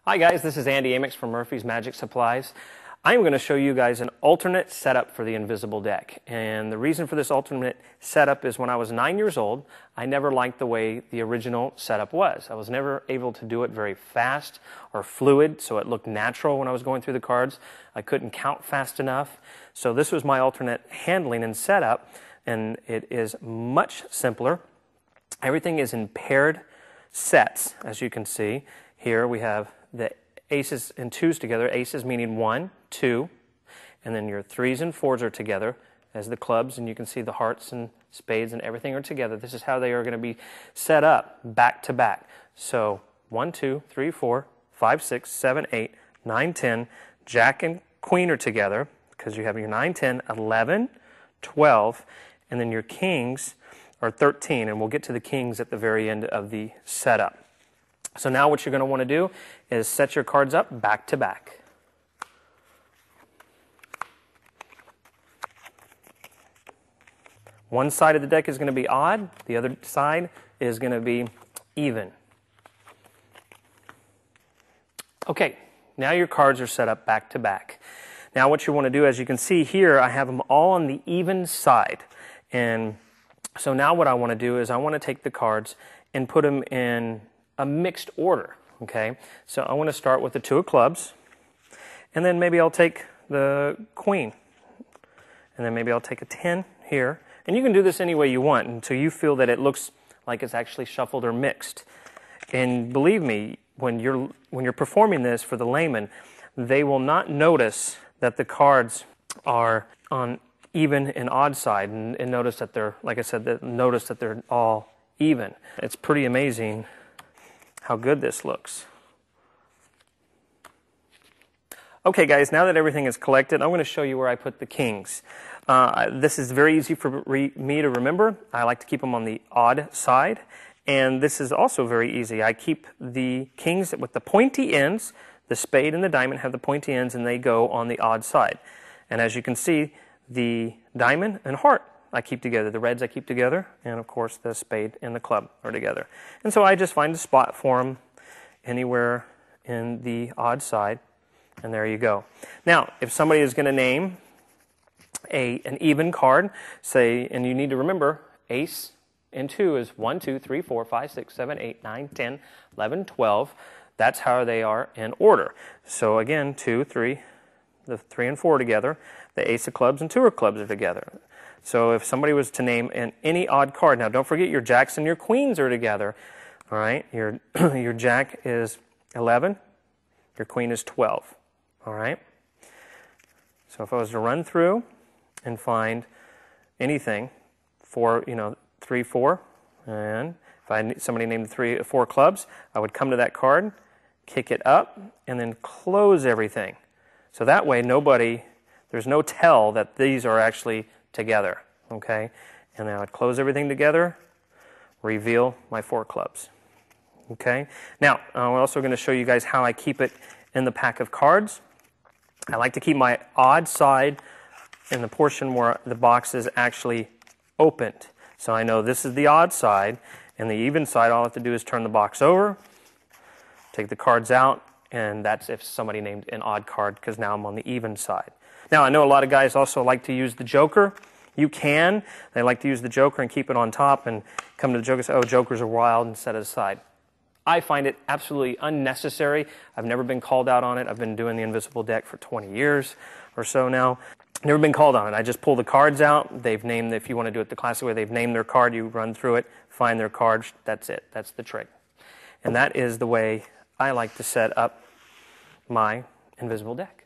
Hi guys, this is Andy Amix from Murphy's Magic Supplies. I'm going to show you guys an alternate setup for the invisible deck. And the reason for this alternate setup is when I was 9 years old, I never liked the way the original setup was. I was never able to do it very fast or fluid, so it looked natural when I was going through the cards. I couldn't count fast enough. So this was my alternate handling and setup, and it is much simpler. Everything is in paired sets, as you can see. Here we have the aces and twos together, aces meaning 1, 2, and then your 3s and 4s are together as the clubs, and you can see the hearts and spades and everything are together. This is how they are going to be set up back to back. So 1, 2, 3, 4, 5, 6, 7, 8, 9, 10, Jack and Queen are together because you have your 9, 10, 11, 12, and then your kings are 13, and we'll get to the kings at the very end of the setup. So now what you're going to want to do is set your cards up back to back. One side of the deck is going to be odd, the other side is going to be even. Okay, now your cards are set up back to back. Now what you want to do, as you can see here, I have them all on the even side. And so now what I want to do is I want to take the cards and put them in a mixed order, okay? So I want to start with the 2 of clubs, and then maybe I'll take the queen, and then maybe I'll take a 10 here. And you can do this any way you want until you feel that it looks like it's actually shuffled or mixed. And believe me, when you're performing this for the layman, they will not notice that the cards are on even and odd side, and notice that they're, like I said, notice that they're all even. It's pretty amazing how good this looks. Okay guys, now that everything is collected, I'm going to show you where I put the kings. This is very easy for me to remember. I like to keep them on the odd side, and this is also very easy. I keep the kings with the pointy ends. The spade and the diamond have the pointy ends, and they go on the odd side. And as you can see, the diamond and heart I keep together. The reds I keep together, and of course the spade and the club are together. And so I just find a spot for them anywhere in the odd side, and there you go. Now, if somebody is going to name an even card, say, and you need to remember, ace and 2 is 1, 2, 3, 4, 5, 6, 7, 8, 9, 10, 11, 12. That's how they are in order. So again, 2, 3, the 3 and 4 together. The ace of clubs and 2 of clubs are together. So if somebody was to name any odd card, now don't forget your jacks and your queens are together. All right, your jack is 11, your queen is 12. All right. So if I was to run through and find anything for 3, 4, and if somebody named 3 or 4 clubs, I would come to that card, kick it up, and then close everything. So that way there's no tell that these are actually together, okay? And then I would close everything together, reveal my 4 clubs, okay? Now, I'm also going to show you guys how I keep it in the pack of cards. I like to keep my odd side in the portion where the box is actually opened. So I know this is the odd side, and the even side, all I have to do is turn the box over, take the cards out, and that's if somebody named an odd card, because now I'm on the even side. Now, I know a lot of guys also like to use the joker. You can. They like to use the joker and keep it on top and come to the joker and say, oh, jokers are wild, and set it aside. I find it absolutely unnecessary. I've never been called out on it. I've been doing the invisible deck for 20 years or so now. Never been called on it. I just pull the cards out. They've named, if you want to do it the classic way, they've named their card. You run through it, find their card. That's it. That's the trick. And that is the way I like to set up my invisible deck.